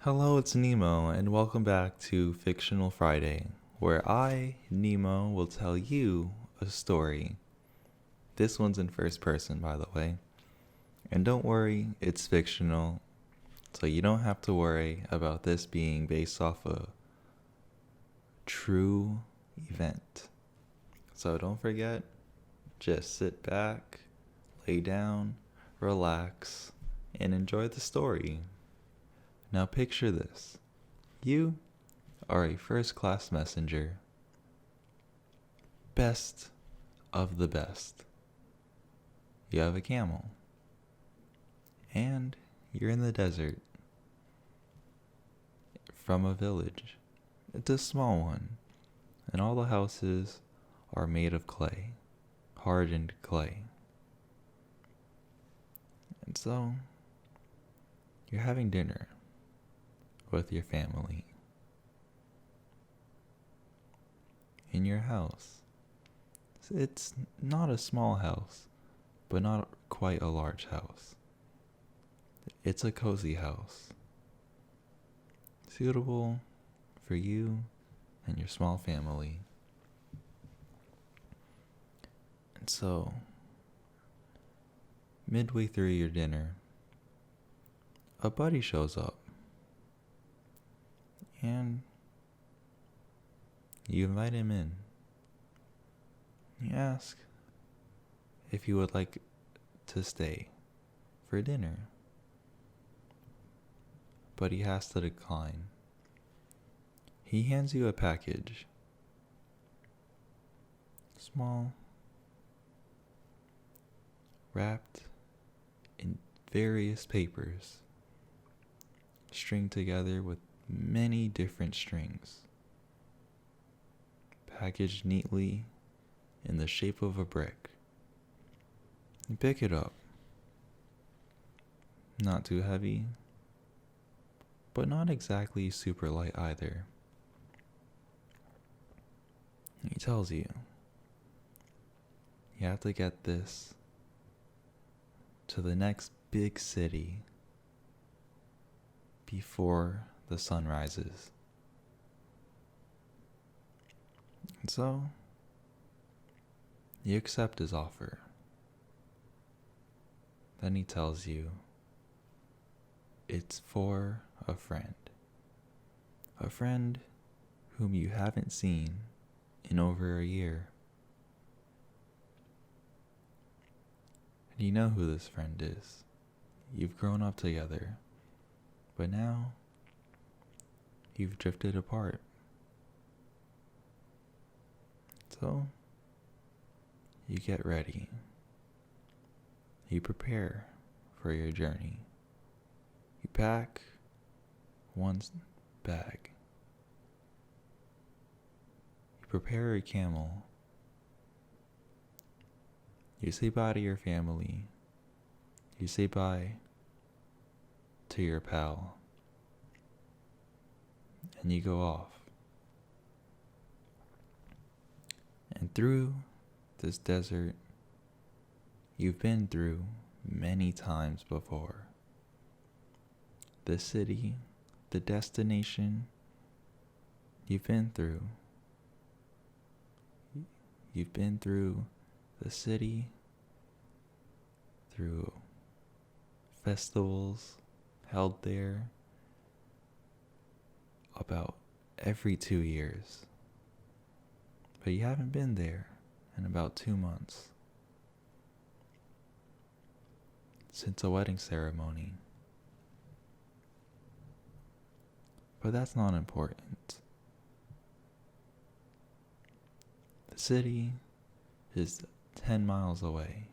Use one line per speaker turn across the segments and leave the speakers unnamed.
Hello, it's Nemo, and welcome back to Fictional Friday, where I, Nemo, will tell you a story. This one's in first person, by the way. And don't worry, it's fictional, so you don't have to worry about this being based off a true event. So don't forget, just sit back, lay down, relax, and enjoy the story. Now picture this. You are a first-class messenger. Best of the best. You have a camel. And you're in the desert. From a village. It's a small one. And all the houses are made of clay. Hardened clay. And so, you're having dinner with your family in your house. It's not a small house, but not quite a large house. It's a cozy house, suitable for you and your small family. And so, midway through your dinner, a buddy shows up. And you invite him in. You ask if he would like to stay for dinner. But he has to decline. He hands you a package. Small. Wrapped in various papers. Stringed together with many different strings, packaged neatly in the shape of a brick. You pick it up. Not too heavy, but not exactly super light either. He tells you have to get this to the next big city before the sun rises. And so, you accept his offer. Then he tells you it's for a friend. A friend whom you haven't seen in over a year. And you know who this friend is. You've grown up together, but now you've drifted apart. So, you get ready. You prepare for your journey. You pack one bag. You prepare a camel. You say bye to your family. You say bye to your pal. And you go off. And through this desert, you've been through many times before. The city, the destination, you've been through. You've been through the city, through festivals held there, about every 2 years. But you haven't been there in about 2 months. Since a wedding ceremony. But that's not important. The city is 10 miles away.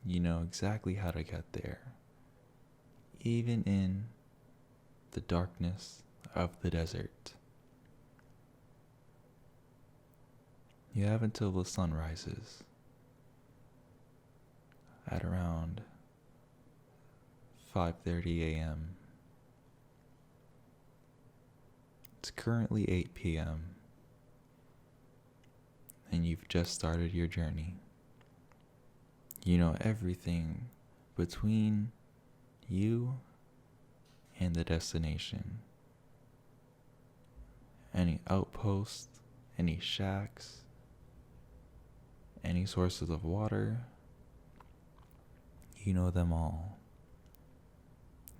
You know exactly how to get there, even in the darkness of the desert. You have until the sun rises at around 5:30 a.m. It's currently 8 p.m. and you've just started your journey. You know everything between You and the destination. Any outposts, any shacks, any sources of water, you know them all.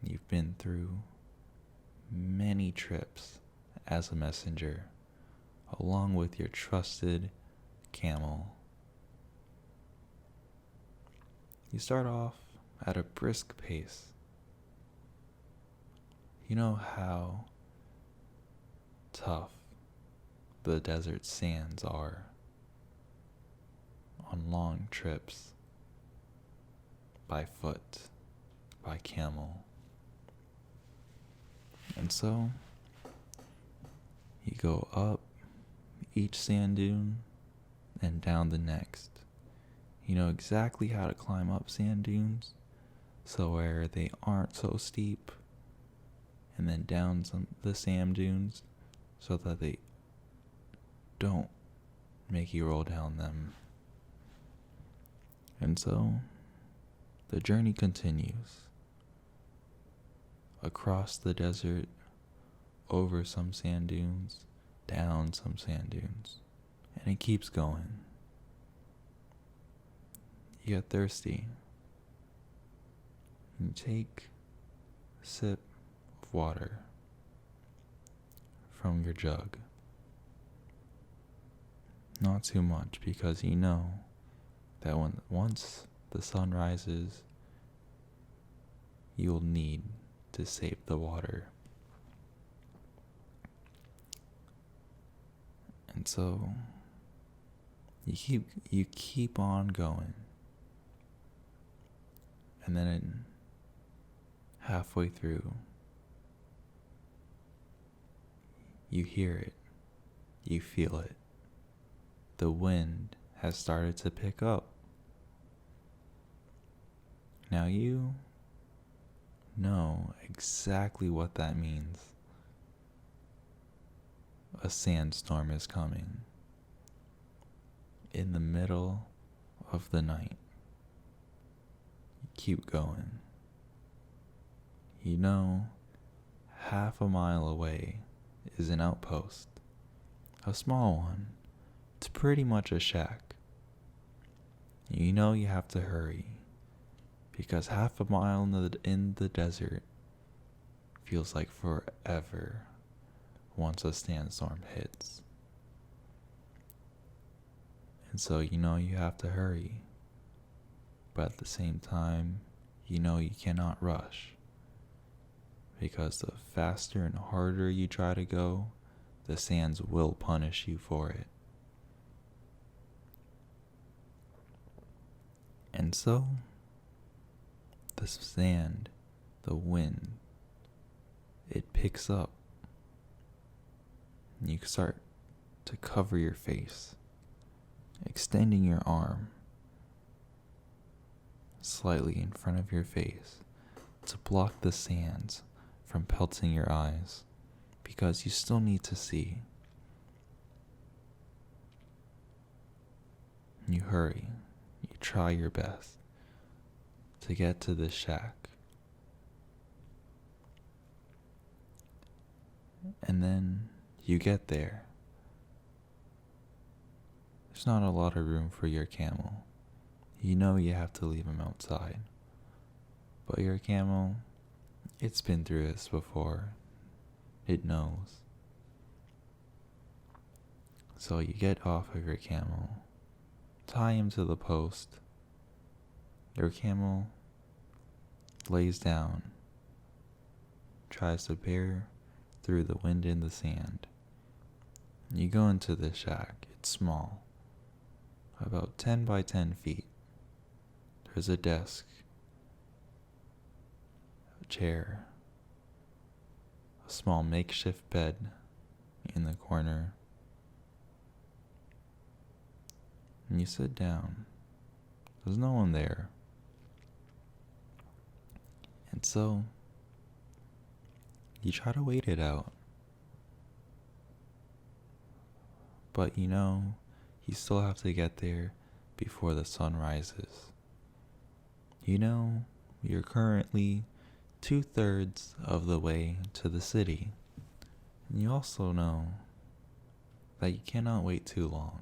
You've been through many trips as a messenger, along with your trusted camel. You start off at a brisk pace. You know how tough the desert sands are on long trips by foot, by camel. And so you go up each sand dune and down the next. You know exactly how to climb up sand dunes so where they aren't so steep, and then down the sand dunes so that they don't make you roll down them. And so the journey continues across the desert, over some sand dunes, down some sand dunes, and it keeps going. You get thirsty. You take a sip of water from your jug. Not too much, because you know that once the sun rises, you'll need to save the water. And so you keep on going. And then halfway through, you hear it. You feel it. The wind has started to pick up. Now you know exactly what that means. A sandstorm is coming in the middle of the night. You keep going. You know, half a mile away is an outpost, a small one. It's pretty much a shack. You know you have to hurry, because half a mile in the desert feels like forever once a sandstorm hits. And so you know you have to hurry, but at the same time, you know you cannot rush, because the faster and harder you try to go, the sands will punish you for it. And so, the sand, the wind, it picks up. And you start to cover your face, extending your arm slightly in front of your face to block the sands from pelting your eyes, because you still need to see. You hurry. You try your best to get to this shack. And then you get there. There's not a lot of room for your camel. You know you have to leave him outside. But your camel, it's been through this before. It knows. So you get off of your camel, tie him to the post. Your camel lays down, tries to bear through the wind and the sand. You go into the shack. It's small, about 10 by 10 feet. There's a desk, a chair, a small makeshift bed in the corner. And you sit down. There's no one there. And so, you try to wait it out. But you know, you still have to get there before the sun rises. You know, you're currently 2/3 of the way to the city. And you also know that you cannot wait too long,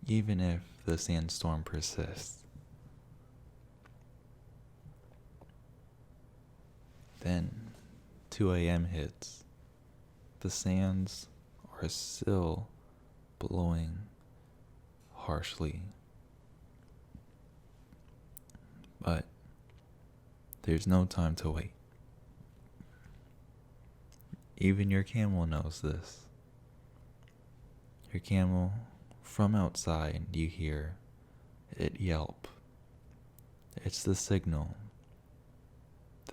even if the sandstorm persists. Then 2 a.m. hits. The sands are still blowing harshly. But there's no time to wait. Even your camel knows this. Your camel, from outside, you hear it yelp. It's the signal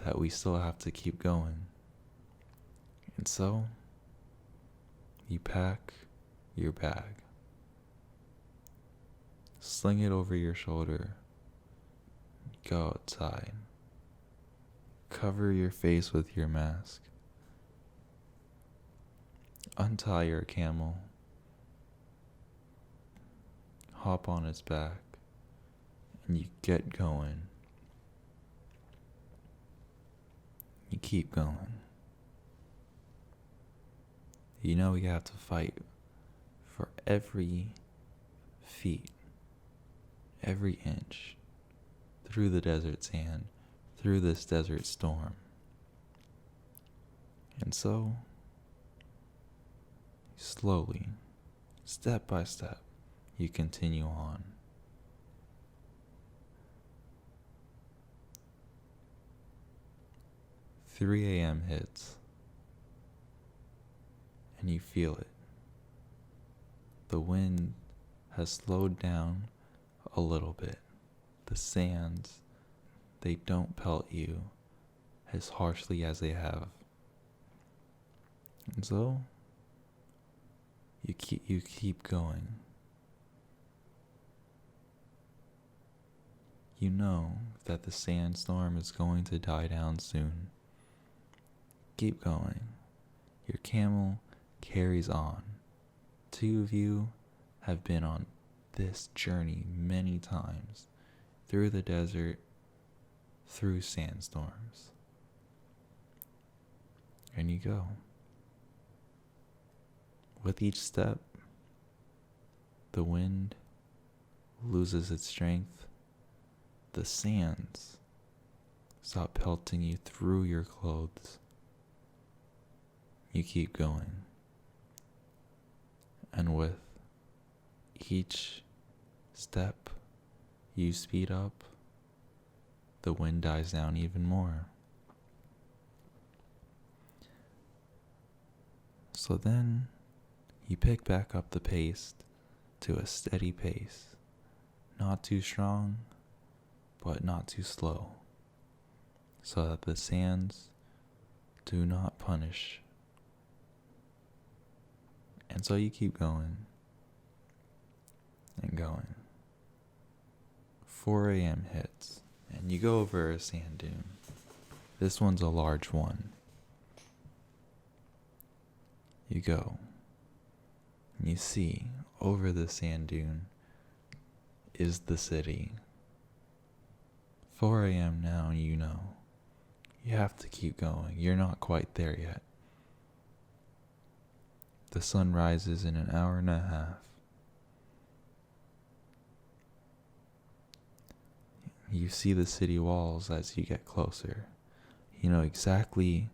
that we still have to keep going. And so, you pack your bag, sling it over your shoulder, go outside, cover your face with your mask, untie your camel, hop on its back, and you get going. You keep going. You know you have to fight for every feet, every inch, through the desert sand, through this desert storm. And so, slowly, step by step, you continue on. "3 a.m. hits, and you feel it. The wind has slowed down a little bit. The sands, they don't pelt you as harshly as they have. And so, you keep going. You know that the sandstorm is going to die down soon. Keep going. Your camel carries on. 2 of you have been on this journey many times, through the desert, through sandstorms. And you go. With each step, the wind loses its strength. The sands stop pelting you through your clothes. You keep going. And with each step you speed up, the wind dies down even more. So then you pick back up the pace to a steady pace, not too strong, but not too slow, so that the sands do not punish. And so you keep going and going. 4 a.m. hits, and you go over a sand dune. This one's a large one. You go, and you see over the sand dune is the city. 4 a.m. now, you know. You have to keep going. You're not quite there yet. The sun rises in an hour and a half. You see the city walls as you get closer. You know exactly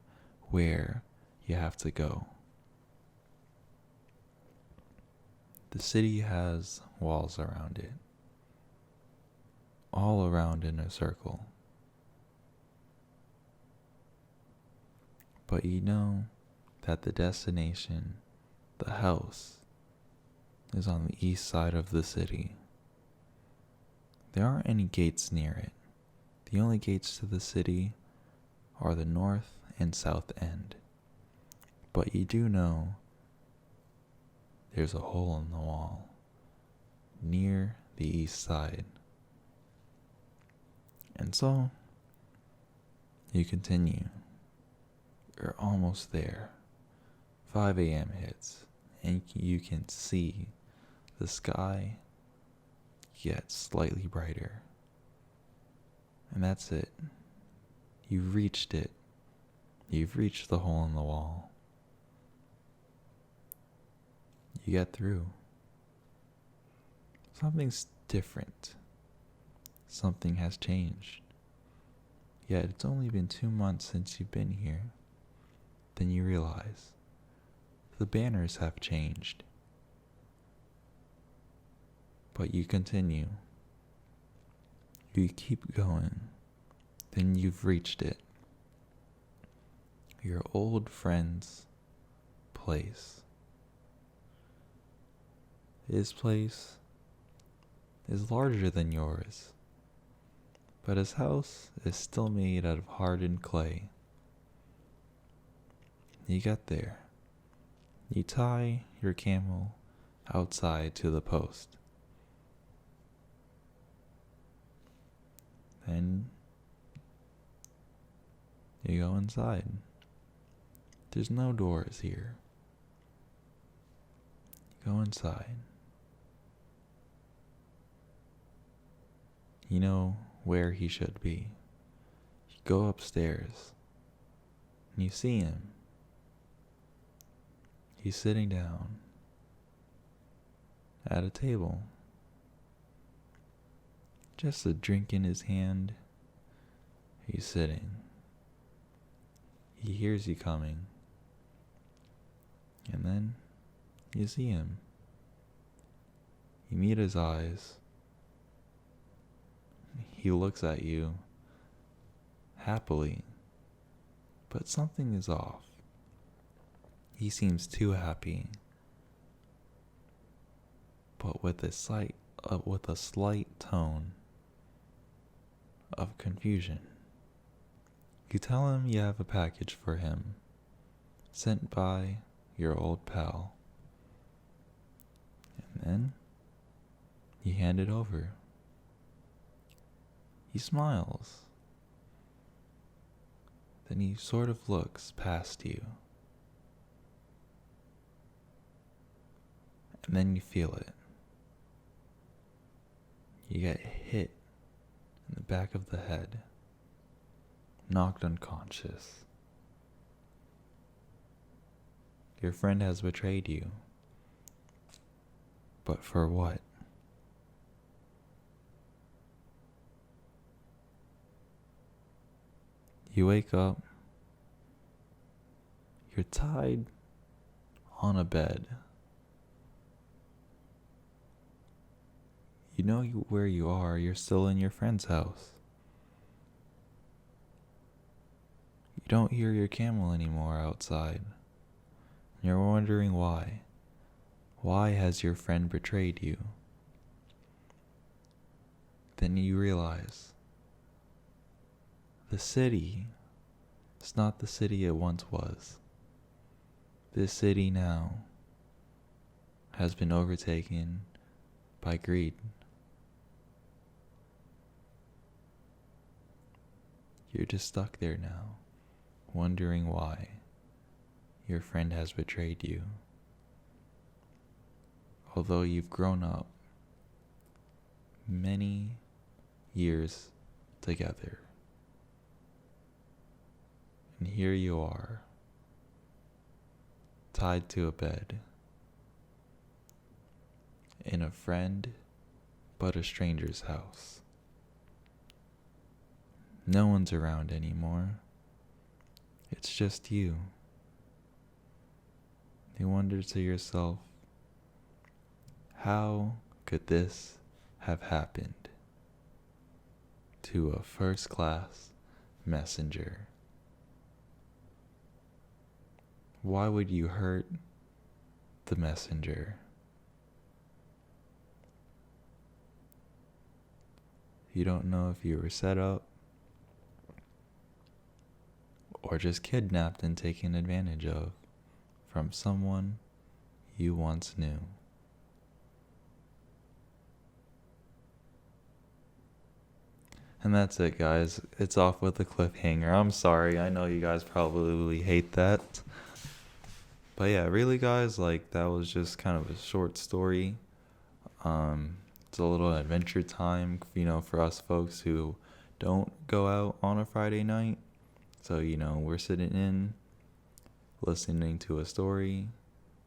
where you have to go. The city has walls around it, all around in a circle. But you know that the destination, the house, is on the east side of the city. There aren't any gates near it. The only gates to the city are the north and south end. But you do know there's a hole in the wall near the east side. And so, you continue. You're almost there. 5 a.m. hits, and you can see the sky get slightly brighter. And that's it. You've reached it. You've reached the hole in the wall. You get through. Something's different. Something has changed. Yet it's only been 2 months since you've been here. Then you realize the banners have changed. But you continue. You keep going. Then you've reached it. Your old friend's place. His place is larger than yours, but his house is still made out of hardened clay. You get there. You tie your camel outside to the post. Then you go inside. There's no doors here. You go inside. You know where he should be. You go upstairs and you see him. He's sitting down at a table. Just a drink in his hand. He's sitting. He hears you coming. And then you see him. You meet his eyes. He looks at you happily, but something is off. He seems too happy, but with a slight tone of confusion. You tell him you have a package for him, sent by your old pal, and then you hand it over. He smiles. Then he sort of looks past you. And then you feel it. You get hit in the back of the head, knocked unconscious. Your friend has betrayed you. But for what? You wake up. You're tied on a bed. You know where you are. You're still in your friend's house. You don't hear your camel anymore outside. You're wondering why. Why has your friend betrayed you? Then you realize the city is not the city it once was. This city now has been overtaken by greed. You're just stuck there now, wondering why your friend has betrayed you. Although you've grown up many years together. And here you are, tied to a bed, in a friend but a stranger's house. No one's around anymore. It's just you. You wonder to yourself, how could this have happened to a first-class messenger? Why would you hurt the messenger? You don't know if you were set up or just kidnapped and taken advantage of from someone you once knew. And that's it, guys. It's off with a cliffhanger. I'm sorry. I know you guys probably hate that. But yeah, really, guys, like, that was just kind of a short story. It's a little adventure time, for us folks who don't go out on a Friday night. So, we're sitting in, listening to a story,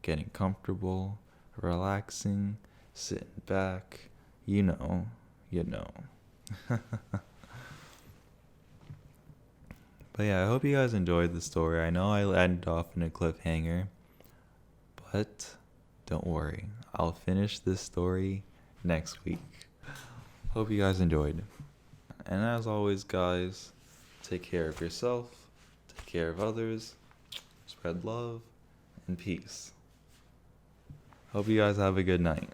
getting comfortable, relaxing, sitting back, you know. But yeah, I hope you guys enjoyed the story. I know I ended off in a cliffhanger, but don't worry. I'll finish this story next week. Hope you guys enjoyed. And as always, guys, take care of yourself, take care of others, spread love and peace. Hope you guys have a good night.